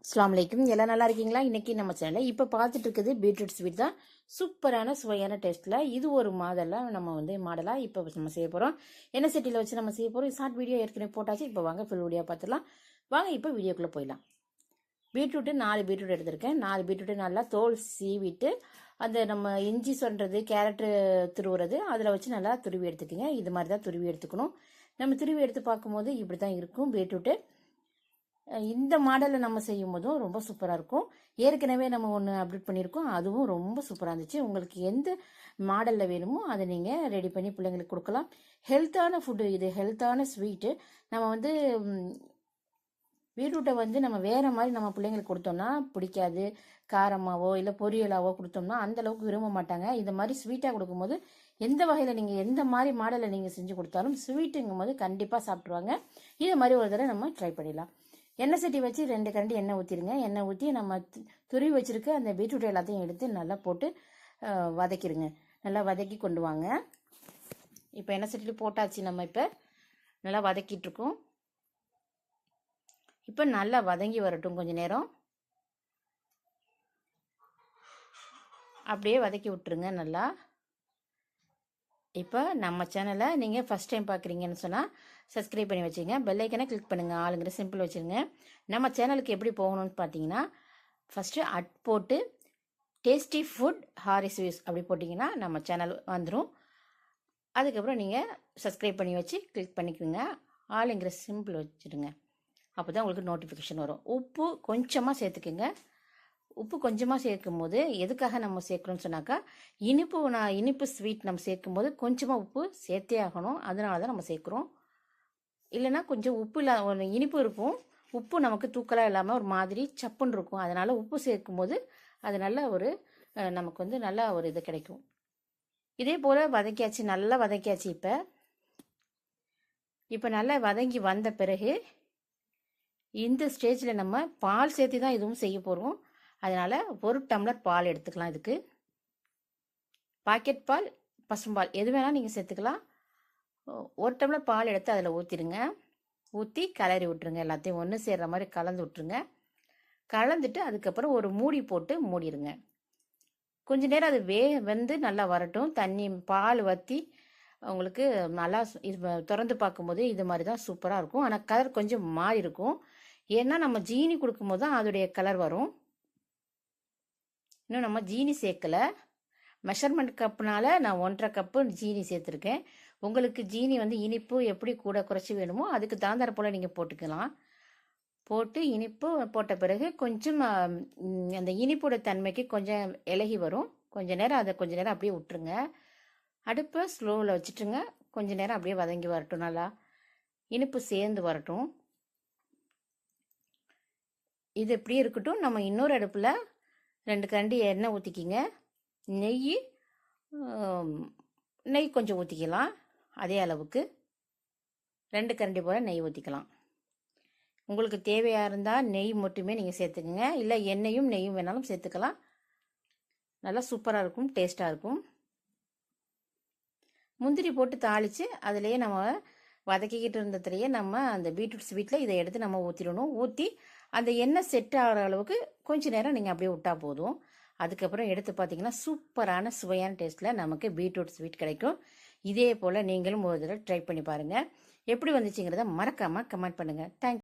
அஸ்ஸலாமு அலைக்கும். எல்லாம் நல்லா இருக்கீங்களா? இன்னைக்கு நம்ம சேனலில் இப்போ பார்த்துட்டு இருக்குது பீட்ரூட் ஸ்வீட் தான். சூப்பரான சுவையான டேஸ்ட்டில் இது ஒரு மாடலாக இப்போ நம்ம செய்ய போகிறோம். என்ன சட்டியில் வச்சு நம்ம செய்ய போகிறோம்? ஷார்ட் வீடியோ ஏற்கனவே போட்டாச்சு. இப்போ வாங்க ஃபுல் வீடியோ பார்த்துலாம். வாங்க இப்போ வீடியோக்குள்ளே போயிடலாம். பீட்ரூட்டு 4 பீட்ரூட் எடுத்திருக்கேன். 4 பீட்ரூட்டு நல்லா தோல் சீவிட்டு அந்த நம்ம இஞ்சி சொல்கிறது கேரட்டு துருவுறது அதில் வச்சு நல்லா துருவி எடுத்துக்கோங்க. இது மாதிரி தான் துருவி எடுத்துக்கணும். நம்ம துருவி எடுத்து பார்க்கும்போது இப்படி தான் இருக்கும் பீட்ரூட்டு. இந்த மாடலில் நம்ம செய்யும் போதும் ரொம்ப சூப்பராக இருக்கும். ஏற்கனவே நம்ம ஒன்று அப்டேட் பண்ணியிருக்கோம், அதுவும் ரொம்ப சூப்பராக இருந்துச்சு. உங்களுக்கு எந்த மாடலில் வேணுமோ அதை நீங்கள் ரெடி பண்ணி பிள்ளைங்களுக்கு கொடுக்கலாம். ஹெல்த்தான ஃபுட்டு இது, ஹெல்த்தான ஸ்வீட்டு. நம்ம பீட்ரூட்டை நம்ம வேறு மாதிரி நம்ம பிள்ளைங்களுக்கு கொடுத்தோம்னா பிடிக்காது. காரமாவோ இல்லை பொரியலாவோ கொடுத்தோம்னா அந்தளவுக்கு விரும்ப மாட்டாங்க. இந்த மாதிரி ஸ்வீட்டாக கொடுக்கும்போது எந்த வகையில் நீங்கள் எந்த மாதிரி மாடலில் நீங்கள் செஞ்சு கொடுத்தாலும் ஸ்வீட்டுங்கும் போது கண்டிப்பாக சாப்பிட்ருவாங்க. இதை மாதிரி ஒரு தடவை நம்ம ட்ரை பண்ணிடலாம். எண்ணெய் சட்டி வச்சு 2 கரண்டி எண்ணெய் ஊற்றிடுங்க. எண்ணெய் ஊற்றி நம்ம துருவி வச்சுருக்க அந்த பீட்ரூட் எல்லாத்தையும் எடுத்து நல்லா போட்டு வதக்கிடுங்க. நல்லா வதக்கி கொண்டு வாங்க. இப்போ எண்ணெய் சட்டியில் போட்டாச்சு. நம்ம இப்போ நல்லா வதக்கிட்டுருக்கோம். இப்போ நல்லா வதங்கி வரட்டும். கொஞ்சம் நேரம் அப்படியே வதக்கி விட்டுருங்க நல்லா. இப்போ நம்ம சேனலை நீங்கள் ஃபஸ்ட் டைம் பார்க்குறீங்கன்னு சொன்னால் சப்ஸ்கிரைப் பண்ணி வச்சுங்க. பெல் ஐக்கனை கிளிக் பண்ணுங்கள். ஆளுங்கிற சிம்பிள் வச்சுருங்க. நம்ம சேனலுக்கு எப்படி போகணும்னு பார்த்தீங்கன்னா, ஃபஸ்ட்டு போட்டு டேஸ்டி ஃபுட் ஹாரிஸ் வியூஸ் அப்படி போட்டிங்கன்னா நம்ம சேனல் வந்துடும். அதுக்கப்புறம் நீங்கள் சப்ஸ்கிரைப் பண்ணி வச்சு கிளிக் பண்ணிக்கோங்க. ஆளுங்கிற சிம்பிள் வச்சுடுங்க. அப்போ தான் உங்களுக்கு நோட்டிஃபிகேஷன் வரும். உப்பு கொஞ்சமாக சேர்த்துக்குங்க. உப்பு கொஞ்சமாக சேர்க்கும் போது எதுக்காக நம்ம சேர்க்கணும்னு சொன்னாக்கா, இனிப்பு ஸ்வீட் நம்ம சேர்க்கும் போது கொஞ்சமாக உப்பு சேர்த்தே ஆகணும். அதனால தான் நம்ம சேர்க்குறோம். இல்லைன்னா கொஞ்சம் உப்பு இல்லாத ஒரு இனிப்பு இருக்கும், உப்பு நமக்கு தூக்கலாக இல்லாமல் ஒரு மாதிரி சப்புன்னு இருக்கும். அதனால் உப்பு சேர்க்கும் போது அது நல்ல ஒரு நமக்கு நல்ல ஒரு இது கிடைக்கும். இதே போல் வதக்கியாச்சு, நல்லா வதக்கியாச்சு. இப்போ நல்லா வதங்கி வந்த பிறகு இந்த ஸ்டேஜில் நம்ம பால் சேர்த்து தான் இதுவும் செய்ய போகிறோம். அதனால் 1 டம்ளர் பால் எடுத்துக்கலாம். இதுக்கு பாக்கெட் பால், பசும்பால் எது வேணால் நீங்கள் சேர்த்துக்கலாம். 1 டம்ளர் பால் எடுத்து அதில் ஊற்றிடுங்க. ஊற்றி கிளறி விட்டுருங்க. எல்லாத்தையும் ஒன்று சேர்கிற மாதிரி கலந்து விட்டுருங்க. கலந்துட்டு அதுக்கப்புறம் ஒரு மூடி போட்டு மூடிடுங்க. கொஞ்ச நேரம் அது வெந்து நல்லா வரட்டும். பால் வற்றி உங்களுக்கு நல்லா திறந்து பார்க்கும்போது இது மாதிரி தான் சூப்பராக இருக்கும். ஆனால் கலர் கொஞ்சம் மாறி இருக்கும். ஏன்னா நம்ம ஜீனி கொடுக்கும்போது தான் அதோடைய கலர் வரும். இன்னும் நம்ம ஜீனி சேர்க்கலை. மெஷர்மெண்ட் கப்புனால நான் 1.5 கப்பு ஜீனி சேர்த்துருக்கேன். உங்களுக்கு ஜீனி இனிப்பு எப்படி கூட குறைச்சி வேணுமோ அதுக்கு தகுந்தாற போல் நீங்கள் போட்டுக்கலாம். போட்டு இனிப்பு போட்ட பிறகு கொஞ்சம் அந்த இனிப்போட தன்மைக்கு கொஞ்சம் இலகி வரும். கொஞ்ச நேரம் அப்படியே விட்டுருங்க. அடுப்பை ஸ்லோவில் வச்சுட்டுங்க. கொஞ்ச நேரம் அப்படியே வதங்கி வரட்டும். நல்லா இனிப்பு சேர்ந்து வரட்டும். இது எப்படியே இருக்கட்டும். நம்ம இன்னொரு அடுப்பில் 2 கரண்டி எண்ணெய் ஊற்றிக்கிங்க. நெய் கொஞ்சம் ஊற்றிக்கலாம். அதே அளவுக்கு 2 கரண்டி போல் நெய் ஊற்றிக்கலாம். உங்களுக்கு தேவையாக இருந்தால் நெய் மட்டுமே நீங்கள் சேர்த்துக்குங்க. இல்லை எண்ணெயும் நெய்யும் வேணாலும் சேர்த்துக்கலாம். நல்லா சூப்பராக இருக்கும், டேஸ்ட்டாக இருக்கும். முந்திரி போட்டு தாளித்து அதிலேயே நம்ம வதக்கிக்கிட்டு இருந்ததுலேயே நம்ம அந்த பீட்ரூட் ஸ்வீட்டில் இதை எடுத்து நம்ம ஊற்றிடணும். ஊற்றி அந்த எண்ணெய் செட் ஆகிற அளவுக்கு கொஞ்சம் நேரம் நீங்கள் அப்படியே விட்டால் போதும். அதுக்கப்புறம் எடுத்து பார்த்தீங்கன்னா சூப்பரான சுவையான டேஸ்ட்டில் நமக்கு பீட்ரூட் ஸ்வீட் கிடைக்கும். இதே போல் நீங்களும் ஒரு தடவை ட்ரை பண்ணி பாருங்கள். எப்படி வந்துச்சுங்கிறத மறக்காமல் கமெண்ட் பண்ணுங்கள். தேங்க்யூ.